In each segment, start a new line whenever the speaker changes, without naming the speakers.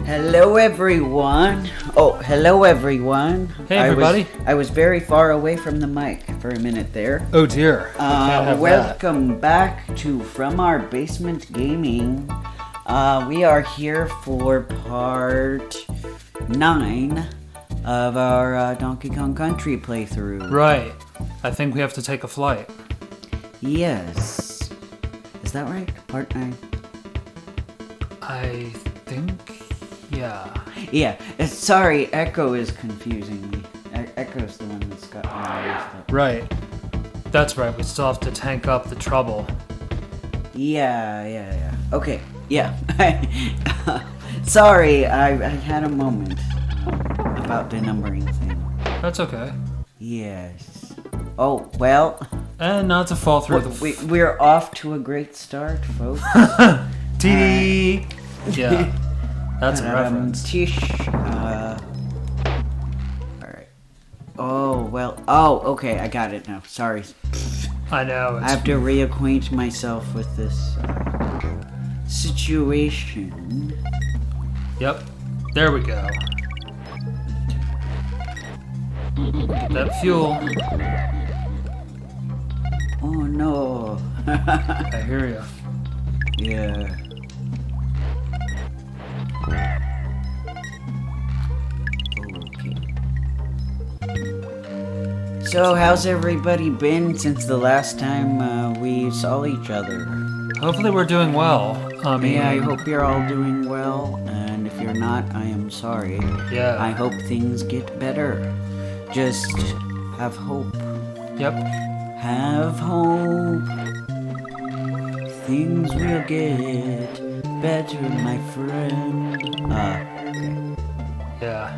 Hello, everyone. Oh, hello, everyone.
Hey, everybody.
I was very far away from the mic for a minute there.
Oh, dear.
Welcome back to From Our Basement Gaming. We are here for part 9 of our Donkey Kong Country playthrough.
Right. I think we have to take a flight.
Yes. Is that right? Part 9?
I think... yeah.
Yeah. Sorry, Echo is confusing me. Echo's the one that's got me mixed up.
Right. That's right. We still have to tank up the trouble.
Yeah. Okay, yeah. Sorry, I had a moment about the numbering thing.
That's okay.
Yes. Oh, well.
And not to fall through
we're off to a great start, folks.
TD! Yeah. That's a reference.
Tish. Alright. Oh, well. Oh, okay, I got it now. Sorry.
I know.
I have to reacquaint myself with this situation.
Yep. There we go. Get that fuel.
Oh, no.
I hear ya.
Yeah. So, how's everybody been since the last time we saw each other?
Hopefully we're doing well.
I hope you're all doing well, and if you're not, I am sorry.
Yeah.
I hope things get better. Just have hope.
Yep.
Have hope. Things will get better, my friend. Okay.
Yeah.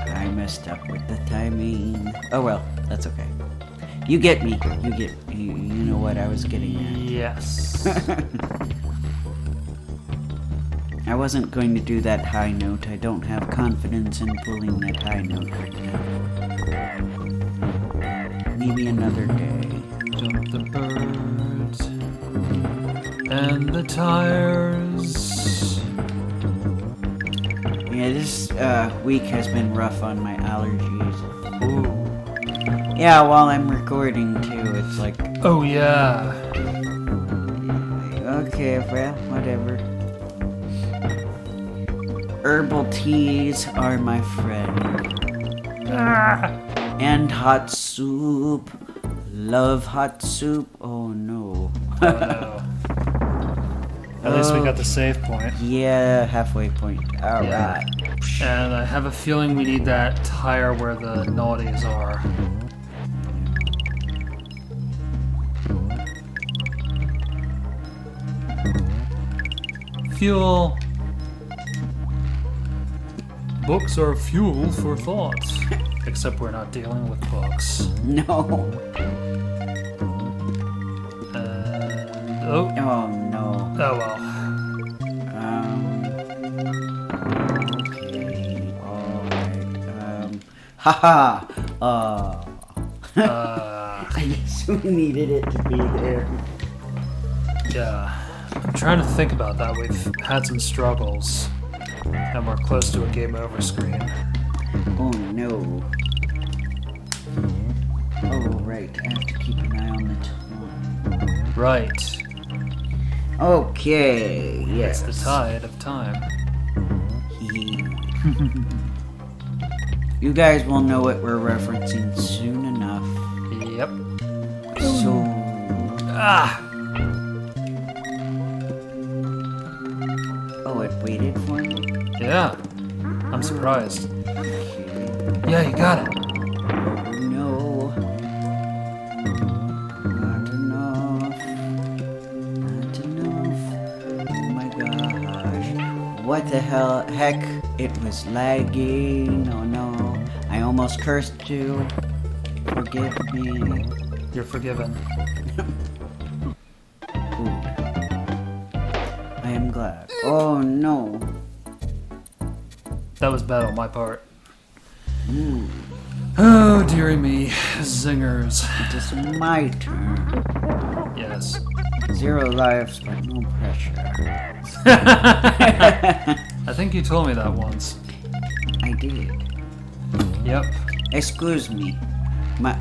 I messed up with the timing. Oh well, that's okay. You get me. You know what I was getting at.
Yes.
I wasn't going to do that high note. I don't have confidence in pulling that high note right now. Maybe another day.
Jump the birds and the tires.
Yeah, this week has been rough on my allergies.
Ooh.
Yeah, while I'm recording too, it's like...
Oh, yeah.
Okay, well, whatever. Herbal teas are my friend. And hot soup. Love hot soup. Oh, no.
Oh, no. At least we got the save point.
Yeah, halfway point. Alright.
Yeah. And I have a feeling we need that tire where the naughties are. Fuel. Books are fuel for thought. Except we're not dealing with books.
No.
Oh.
Oh, no.
Oh, well.
Okay. Alright. Haha. I just needed it to be there.
Yeah. I'm trying to think about that. We've had some struggles. And we're close to a game over screen.
Oh no. Oh right, I have to keep an eye on the time.
Right.
Okay, yes.
It's the tide of time.
You guys will know what we're referencing soon enough.
Yep.
So...
Ah!
Oh, it waited for me?
Yeah. I'm surprised.
Okay.
Yeah, you got it.
Oh no. Not enough. Not enough. Oh my gosh. What the heck? It was lagging. Oh no. I almost cursed you. Forgive me.
You're forgiven.
I am glad. Oh no.
That was bad on my part. Oh, dearie me. Zingers.
It is my turn.
Yes.
0 lives, but no pressure.
I think you told me that once.
I did.
Yep.
Excuse me.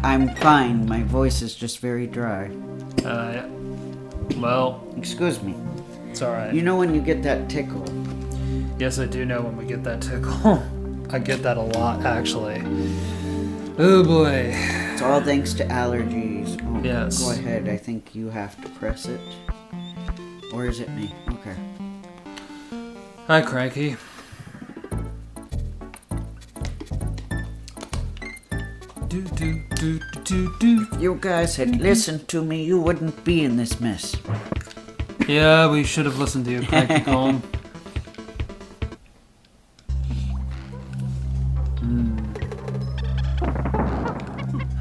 I'm fine. My voice is just very dry.
Yeah. Well,
Excuse me.
it's alright.
You know when you get that tickle?
Yes, I do know when we get that tickle. I get that a lot, actually. Oh boy.
It's all thanks to allergies. Oh,
Yes.
Go ahead. I think you have to press it. Or is it me? Okay.
Hi, Cranky.
If you guys had listened to me, you wouldn't be in this mess.
Yeah, we should have listened to you, Cranky Comb.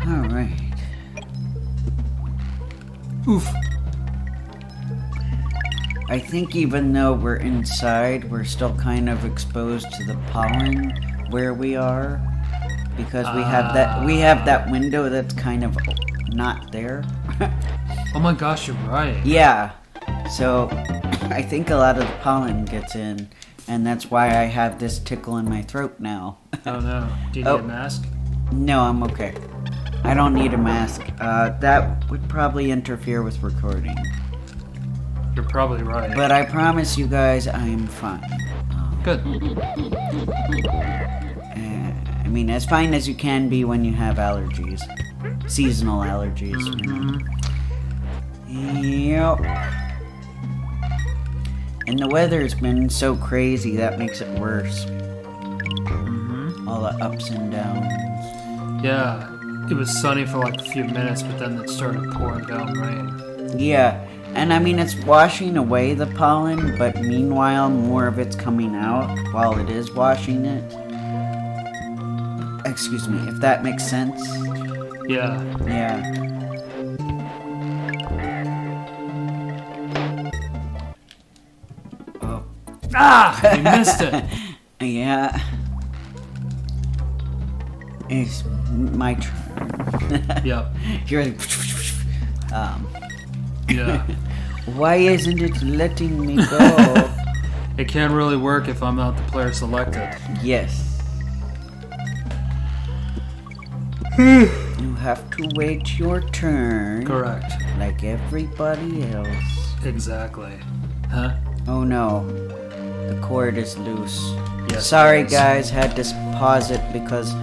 Alright.
Oof.
I think even though we're inside, we're still kind of exposed to the pollen where we are. Because we have that window that's kind of not there.
Oh my gosh, you're right.
Yeah. So I think a lot of the pollen gets in, and that's why I have this tickle in my throat now.
Oh no. Do you need a mask?
No, I'm okay. I don't need a mask. That would probably interfere with recording.
You're probably right.
But I promise you guys I'm fine.
Good.
I mean, as fine as you can be when you have allergies. Seasonal allergies, you know. Yep. And the weather's been so crazy, that makes it worse. All the ups and downs.
Yeah, it was sunny for like a few minutes, but then it started pouring down rain.
Yeah, and I mean, it's washing away the pollen, but meanwhile, more of it's coming out while it is washing it. Excuse me, if that makes sense.
Yeah.
Yeah. Oh.
Ah! We missed it!
Yeah. It's my turn.
Yep.
You're like,
Yeah.
why isn't it letting me go?
It can't really work if I'm not the player selected.
Yes. You have to wait your turn.
Correct.
Like everybody else.
Exactly. Huh?
Oh no. The cord is loose.
Yes,
Sorry
it is.
guys, had to pause it because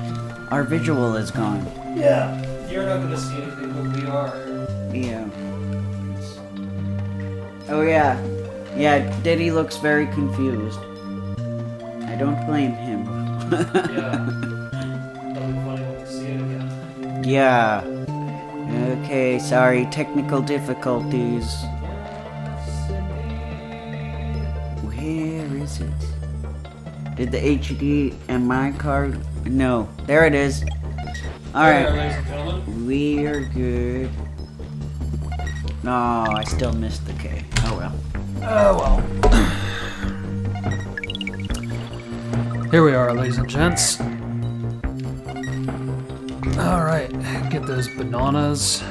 our visual is gone.
Yeah. You're not gonna see anything, but we are.
Yeah. Oh yeah. Yeah, Diddy looks very confused. I don't blame him.
Yeah. That'll be funny when we see it again.
Yeah. Okay, sorry, technical difficulties. Where is it? Did the HDMI card? No. There it is. Alright.
Ladies and gentlemen.
We're good. No, I still missed the K. Oh well.
Oh well. Here we are, ladies and gents. Alright, get those bananas.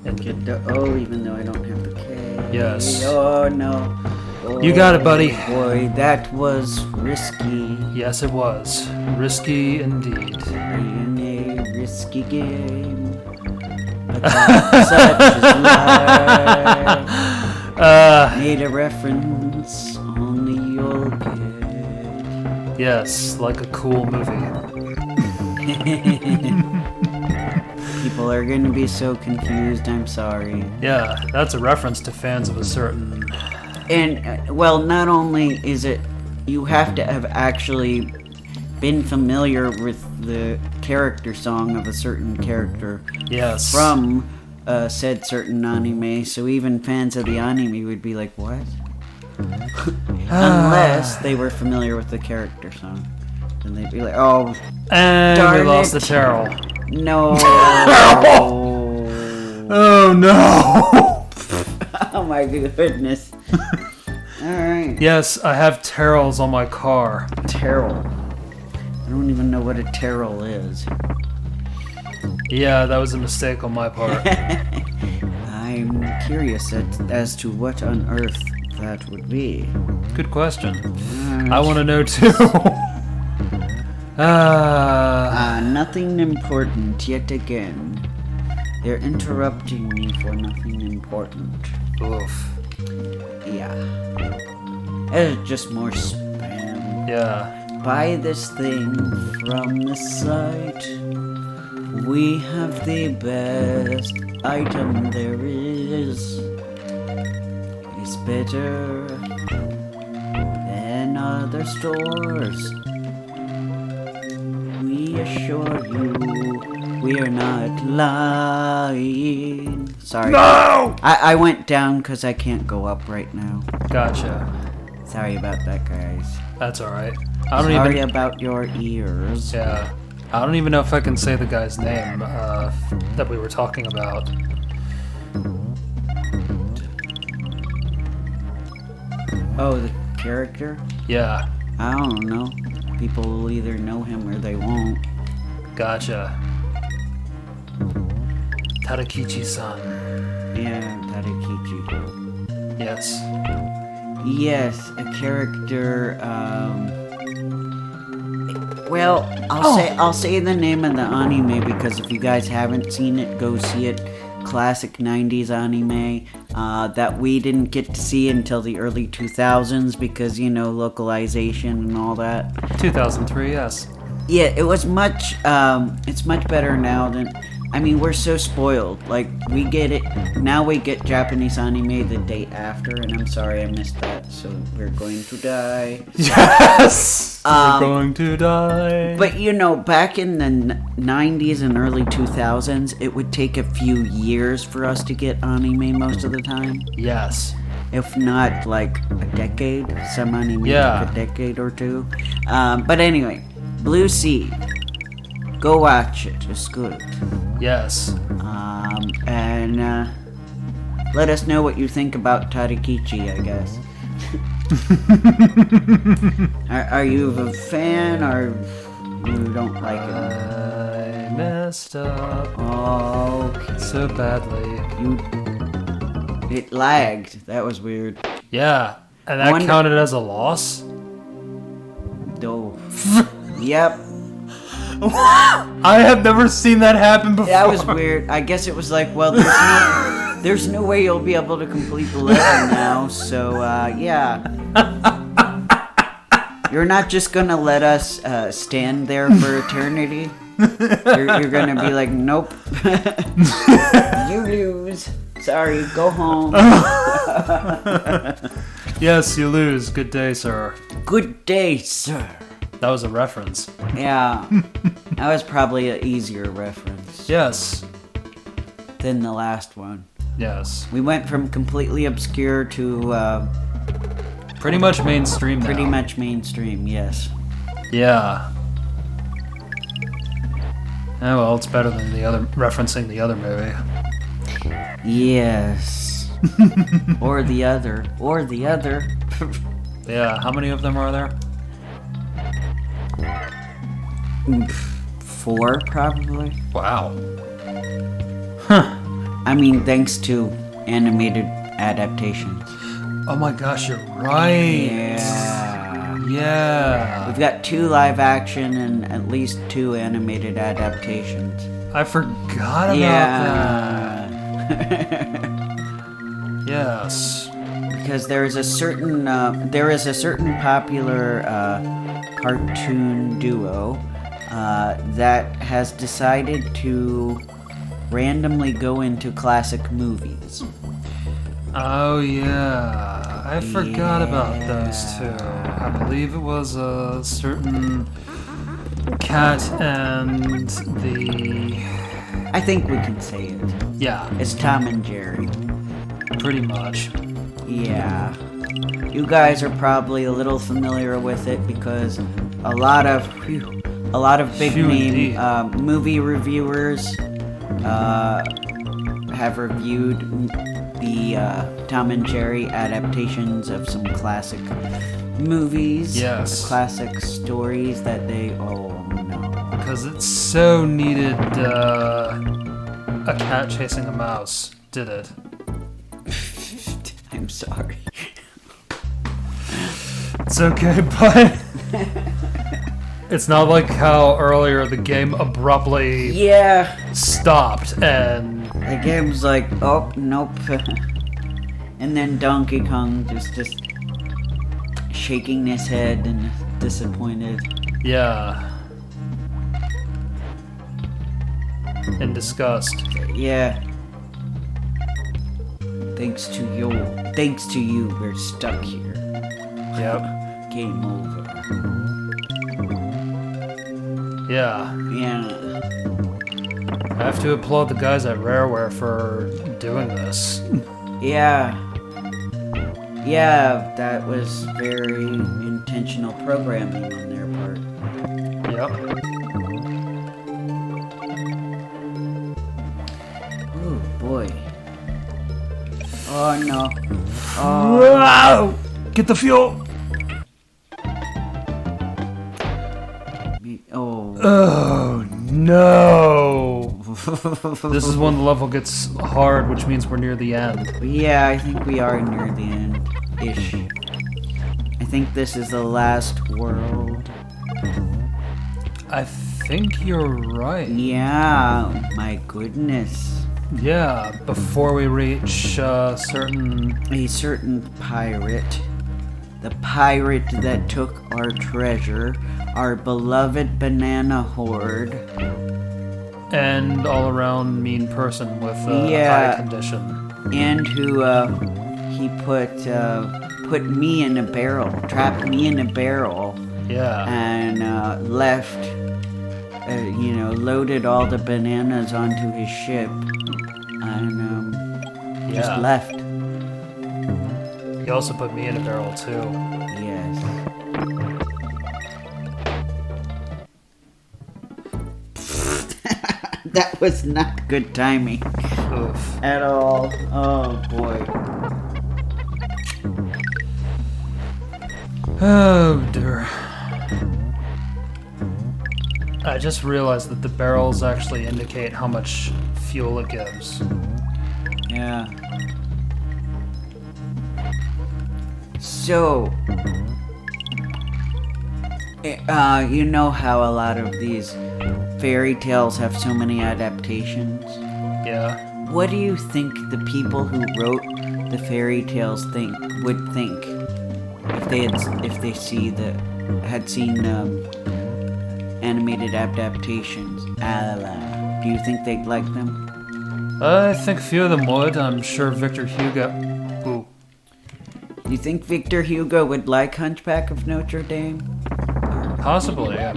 And get the O even though I don't have the K.
Yes.
Oh no. Oh,
You got it, buddy.
Boy, that was risky.
Yes, it was. Risky indeed.
In a risky game. But that's such is life. Made a reference only you'll get.
Yes, like a cool movie.
People are gonna be so confused, I'm sorry.
Yeah, that's a reference to fans of a certain...
And, well, not only is it, you have to have actually been familiar with the character song of a certain character
Yes.
from said certain anime, so even fans of the anime would be like, what? Unless they were familiar with the character song. Then they'd be like, oh,
And
darn
we lost
it.
the Terrell.
no.
Oh no!
Oh my goodness. Alright.
Yes, I have Terrells on my car.
Terrell. I don't even know what a Terrell is.
Yeah, that was a mistake on my part.
I'm curious as to what on earth that would be?
Good question. I want to know too.
Nothing important yet again. They're interrupting me for nothing important.
Oof.
Yeah. It's just more spam.
Yeah.
Buy this thing from the site. We have the best item there is. It's better than other stores. We assure you, we're not lying. Sorry.
No!
I went down because I can't go up right now.
Gotcha.
Sorry about that, guys.
That's alright.
Sorry about your ears.
Yeah. I don't even know if I can say the guy's name that we were talking about.
Oh, the character?
Yeah.
I don't know. People will either know him or they won't.
Gotcha. Tadakichi-san.
Yeah, Tadakichi.
Yes.
Yes, a character, well, I'll say the name of the anime because if you guys haven't seen it, go see it. Classic 90s anime that we didn't get to see until the early 2000s because, you know, localization and all that.
2003, yes.
Yeah, it was much, it's much better now than, I mean, we're so spoiled. Like, we get it, now we get Japanese anime the day after, and I'm sorry I missed that, so we're going to die.
Yes! We're going to die.
But, you know, back in the 90s and early 2000s, it would take a few years for us to get anime most of the time.
Yes.
If not, like, a decade. Some anime took a decade or two. But anyway, Blue Seed. Go watch it. It's good.
Yes.
And let us know what you think about Tadakichi, I guess. Are you a fan or you don't like it?
I messed up.
Okay.
So badly.
It lagged. That was weird.
Yeah. And that counted as a loss?
Oh. Yep.
I have never seen that happen before.
That was weird. I guess it was like, well, there's no way you'll be able to complete the level now, so, yeah. You're not just gonna let us stand there for eternity? You're gonna be like, nope. You lose. Sorry, go home.
Yes, you lose. Good day, sir.
Good day, sir.
That was a reference.
Yeah. That was probably an easier reference.
Yes.
Than the last one.
Yes.
We went from completely obscure to
pretty much mainstream now.
Pretty much mainstream, yes.
Yeah. Oh well, it's better than the other referencing the other movie.
Yes. Or the other.
Yeah, how many of them are there?
4, probably.
Wow. Huh.
I mean, thanks to animated adaptations.
Oh my gosh, you're right. Yeah.
We've got 2 live action and at least 2 animated adaptations.
I forgot about that. Yes.
Because there is a certain popular cartoon duo that has decided to randomly go into classic movies.
Oh yeah, I forgot about those 2. I believe it was a certain cat and the...
I think we can say it.
Yeah.
It's Tom and Jerry.
Pretty much.
Yeah. You guys are probably a little familiar with it because a lot of big name movie reviewers have reviewed the Tom and Jerry adaptations of some classic movies.
Yes.
Classic stories that they... Oh, no.
Because it so needed a cat chasing a mouse, did it?
I'm sorry.
It's okay, but it's not like how earlier the game abruptly stopped and
the game's like, oh nope, and then Donkey Kong just shaking his head and disappointed.
Yeah. In disgust.
Yeah. Thanks to you, we're stuck here.
Yep.
Game over.
Yeah.
Yeah.
I have to applaud the guys at Rareware for doing this.
Yeah. Yeah, that was very intentional programming on their part.
Yep.
Oh boy. Oh no. Oh.
Wow! Get the fuel! Oh no! This is when the level gets hard, which means we're near the end.
Yeah, I think we are near the end-ish. I think this is the last world.
I think you're right.
Yeah, my goodness.
Yeah, before we reach a certain
pirate. The pirate that took our treasure, our beloved banana horde.
And all-around mean person with a eye condition.
And who he put me in a barrel, trapped me in a barrel.
Yeah.
And left, loaded all the bananas onto his ship. And just left.
He also put me in a barrel too.
Yes. That was not good timing.
Oof.
At all. Oh boy.
Oh dear. I just realized that the barrels actually indicate how much fuel it gives.
Yeah. So, you know how a lot of these fairy tales have so many adaptations?
Yeah.
What do you think the people who wrote the fairy tales would think if they had seen animated adaptations? Do you think they'd like them?
I think a few of them would. I'm sure Victor Hugo. Ooh.
You think Victor Hugo would like Hunchback of Notre Dame?
Possibly. I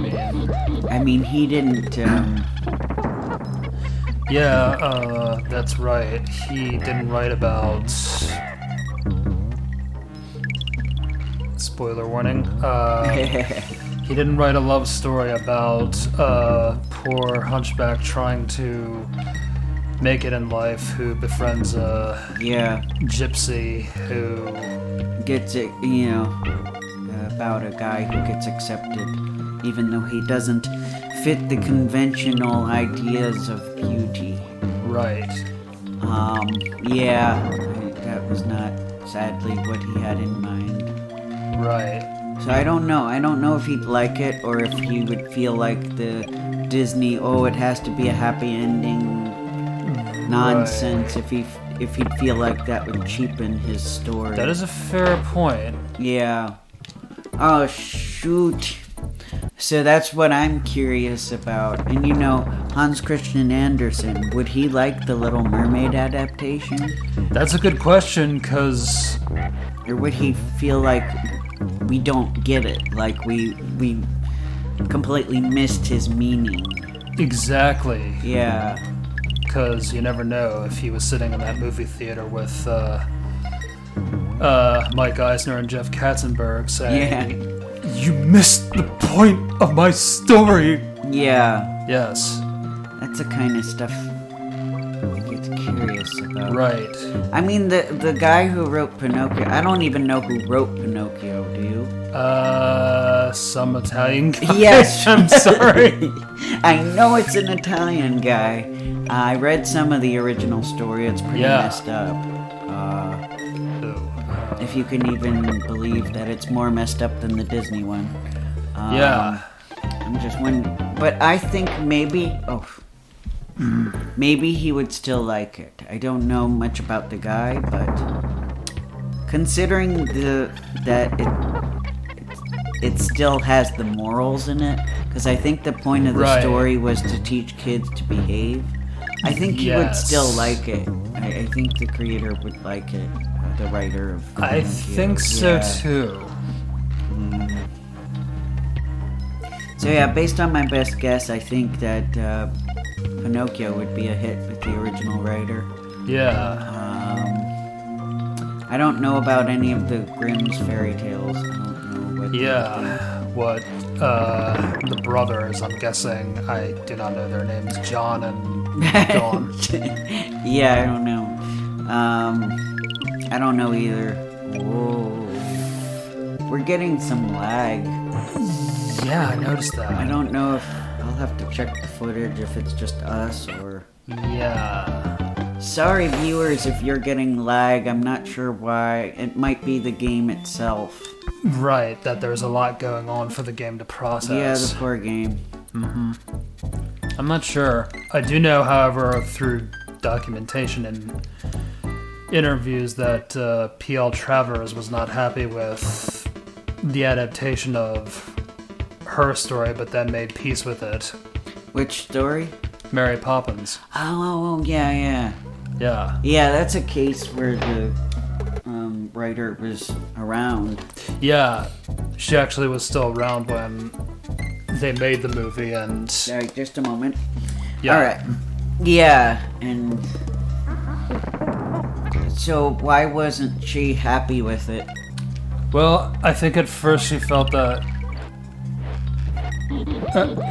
mean, he didn't.
Yeah, that's right. He didn't write about. Spoiler warning. He didn't write a love story about poor hunchback trying to make it in life who befriends a gypsy who
gets it, about a guy who gets accepted even though he doesn't fit the conventional ideas of beauty.
Right.
That was not sadly what he had in mind.
Right.
So I don't know. I don't know if he'd like it or if he would feel like the Disney, it has to be a happy ending nonsense. Right. If he'd feel like that would cheapen his story.
That is a fair point.
Yeah. Oh, shoot. So that's what I'm curious about. And Hans Christian Andersen, would he like the Little Mermaid adaptation?
That's a good question, because...
Or would he feel like we don't get it? Like we completely missed his meaning?
Exactly.
Yeah.
Because you never know if he was sitting in that movie theater with Mike Eisner and Jeff Katzenberg saying, "You missed the point of my story."
Yeah.
Yes.
That's the kind of stuff he gets curious about.
Right.
I mean, the guy who wrote Pinocchio, I don't even know who wrote Pinocchio, do you?
Some Italian guy.
Yes.
I'm sorry.
I know it's an Italian guy. I read some of the original story. It's pretty messed up. If if you can even believe that it's more messed up than the Disney one.
Yeah.
I'm just wondering, but I think maybe he would still like it. I don't know much about the guy, but considering that it still has the morals in it, because I think the point of the story was to teach kids to behave. I think he would still like it. I think the creator would like it, the writer of Pinocchio.
I think so too.
So yeah, based on my best guess, I think that Pinocchio would be a hit with the original writer.
Yeah.
I don't know about any of the Grimm's fairy tales. I don't know what.
The brothers, I'm guessing. I do not know their names. John and Dawn.
Yeah, I don't know. I don't know either. Whoa. We're getting some lag.
Yeah, I noticed that.
I don't know if I'll have to check the footage if it's just us or...
Yeah.
Sorry viewers if you're getting lag, I'm not sure why. It might be the game itself.
Right, that there's a lot going on for the game to process.
Yeah, the poor game.
I'm not sure. I do know, however, through documentation and interviews that P.L. Travers was not happy with the adaptation of her story, but then made peace with it.
Which story?
Mary Poppins.
Oh, yeah.
Yeah.
Yeah, that's a case where the writer was around.
Yeah, she actually was still around when they made the movie, and...
Sorry, just a moment.
Yeah.
Alright. Yeah, and... So, why wasn't she happy with it?
Well, I think at first she felt that...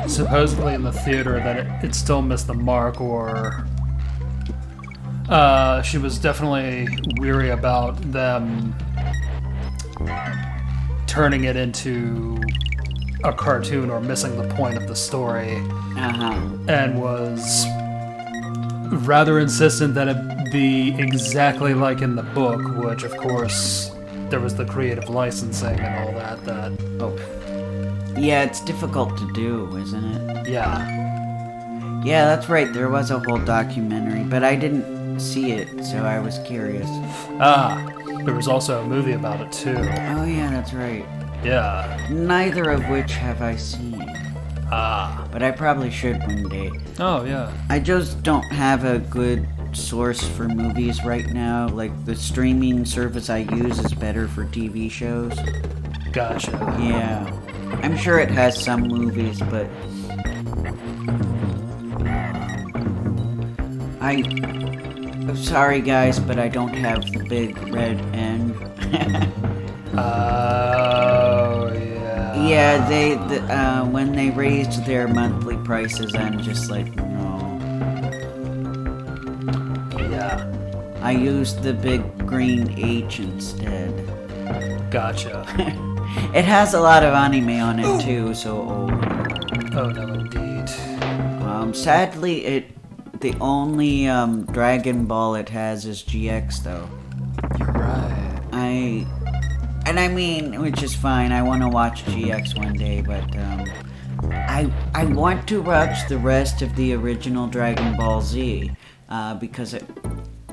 supposedly in the theater that it still missed the mark, or... she was definitely weary about them turning it into a cartoon or missing the point of the story, and was rather insistent that it be exactly like in the book, which of course there was the creative licensing and all that.
Yeah, it's difficult to do, isn't it?
Yeah,
that's right, there was a whole documentary, but I didn't see it, so I was curious.
There was also a movie about it too.
Oh yeah, that's right.
Yeah.
Neither of which have I seen. But I probably should one day.
Oh yeah.
I just don't have a good source for movies right now. Like, the streaming service I use is better for TV shows.
Gotcha.
Yeah. I'm sure it has some movies, but... I'm sorry guys, but I don't have the big red N.
Oh, yeah.
Yeah, when they raised their monthly prices, I'm just like, no.
Yeah.
I used the big green H instead.
Gotcha.
It has a lot of anime on it too, so...
Oh no, indeed.
Sadly, the only Dragon Ball it has is GX, though.
You're right.
I mean, which is fine. I want to watch GX one day, but I want to watch the rest of the original Dragon Ball Z because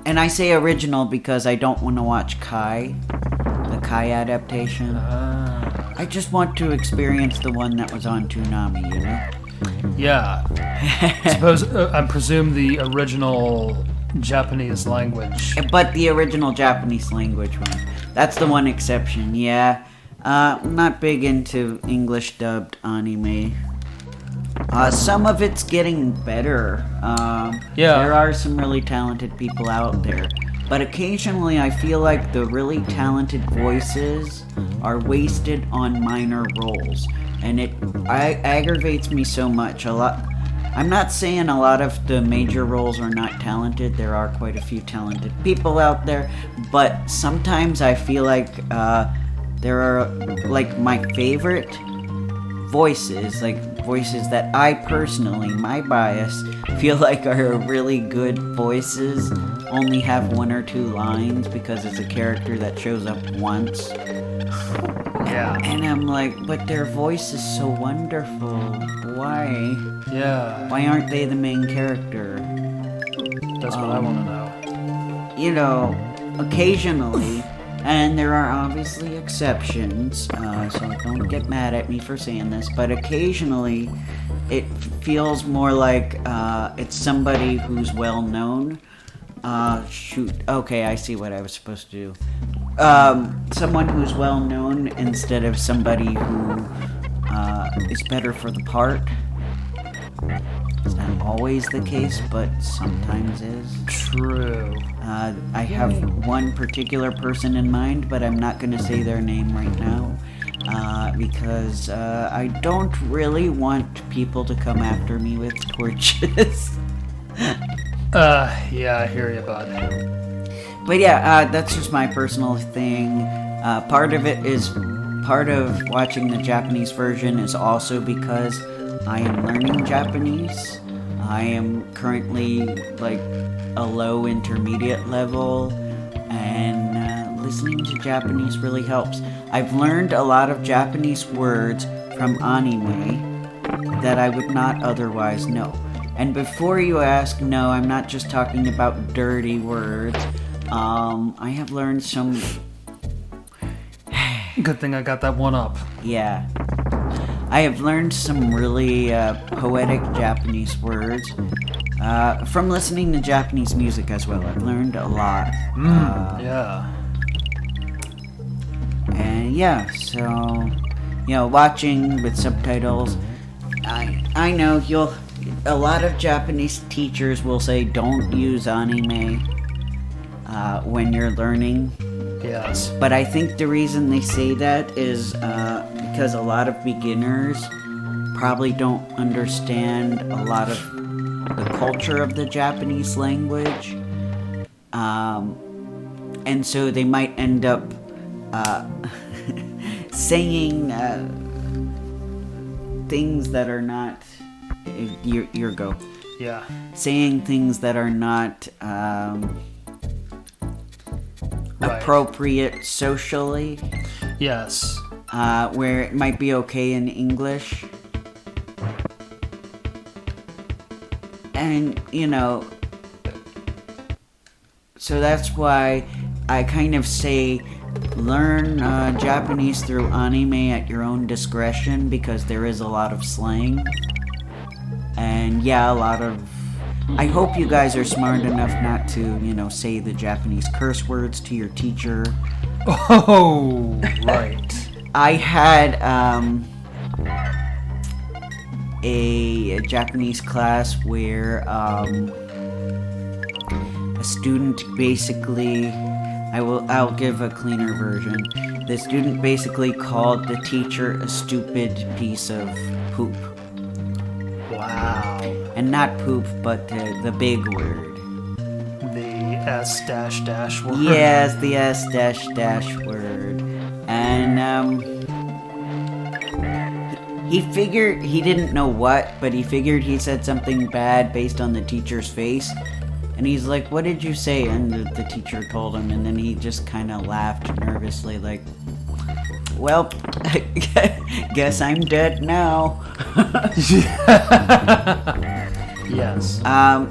and I say original because I don't want to watch Kai, the Kai adaptation. I just want to experience the one that was on Toonami, you know?
Yeah. I presume the original Japanese language.
But the original Japanese language one. That's the one exception, yeah. I'm not big into English dubbed anime. Some of it's getting better. There are some really talented people out there. But occasionally I feel like the really talented voices are wasted on minor roles. And it aggravates me so much. I'm not saying a lot of the major roles are not talented. There are quite a few talented people out there. But sometimes I feel like there are, like, my favorite voices, like voices that I personally, my bias, feel like are really good voices, only have 1 or 2 lines because it's a character that shows up once.
Yeah.
And I'm like, but their voice is so wonderful. Why?
Yeah.
Why aren't they the main character?
That's what I want to know.
You know, occasionally, and there are obviously exceptions, so don't get mad at me for saying this, but occasionally it feels more like it's somebody who's well known. Shoot, okay, I see what I was supposed to do. Someone who's well known instead of somebody who is better for the part. It's not always the case, but sometimes is.
True.
I have one particular person in mind, but I'm not going to say their name right now, because I don't really want people to come after me with torches.
Yeah, I hear you, bud.
But yeah, that's just my personal thing. Part of watching the Japanese version is also because I am learning Japanese. I am currently like a low intermediate level, and listening to Japanese really helps. I've learned a lot of Japanese words from anime that I would not otherwise know. And before you ask, no, I'm not just talking about dirty words. I have learned some...
Good thing I got that one up.
Yeah. I have learned some really poetic Japanese words from listening to Japanese music as well. I've learned a lot.
Yeah.
And yeah, so, you know, watching with subtitles, I know a lot of Japanese teachers will say don't use anime when you're learning.
Yes.
But I think the reason they say that is because a lot of beginners probably don't understand a lot of the culture of the Japanese language. And so they might end up saying things that are not... Your go.
Yeah.
Saying things that are not appropriate socially.
Yes.
Where it might be okay in English. And, you know, so that's why I kind of say learn Japanese through anime at your own discretion, because there is a lot of slang. And yeah, a lot of... I hope you guys are smart enough not to, you know, say the Japanese curse words to your teacher.
Oh, right.
I had a Japanese class where a student basically... I'll give a cleaner version. The student basically called the teacher a stupid piece of poop.
Wow.
And not poop, but the big word.
The S dash dash word.
Yes, the S dash dash word. And he figured, he didn't know what, but he figured he said something bad based on the teacher's face. And he's like, what did you say? And the teacher told him, and then he just kind of laughed nervously, like, well, guess I'm dead now.
Yes.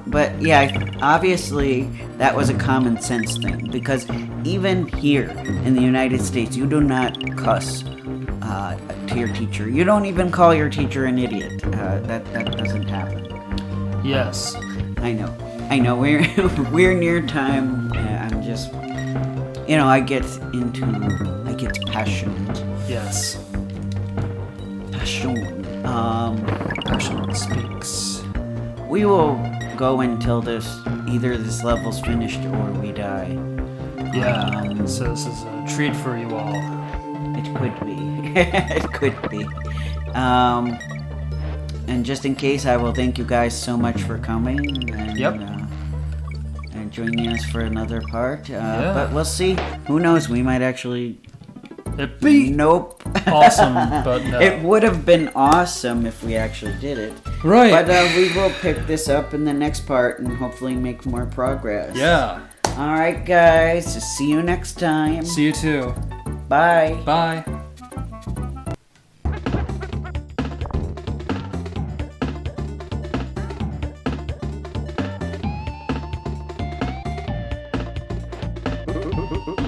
But yeah, obviously that was a common sense thing, because even here in the United States, you do not cuss to your teacher. You don't even call your teacher an idiot. That doesn't happen.
Yes.
I know. We're near time. I'm just, you know, I get passionate.
Yes.
Passion.
Passion speaks.
We will go until either this level's finished or we die.
Yeah. So this is a treat for you all.
It could be. It could be. And just in case, I will thank you guys so much for coming. And,
Yep.
And joining us for another part.
Yeah.
But we'll see. Who knows? We might actually...
It beat.
Nope.
awesome, but no.
It would have been awesome if we actually did it.
Right.
But we will pick this up in the next part and hopefully make more progress.
Yeah.
Alright, guys. See you next time.
See you too.
Bye.
Bye.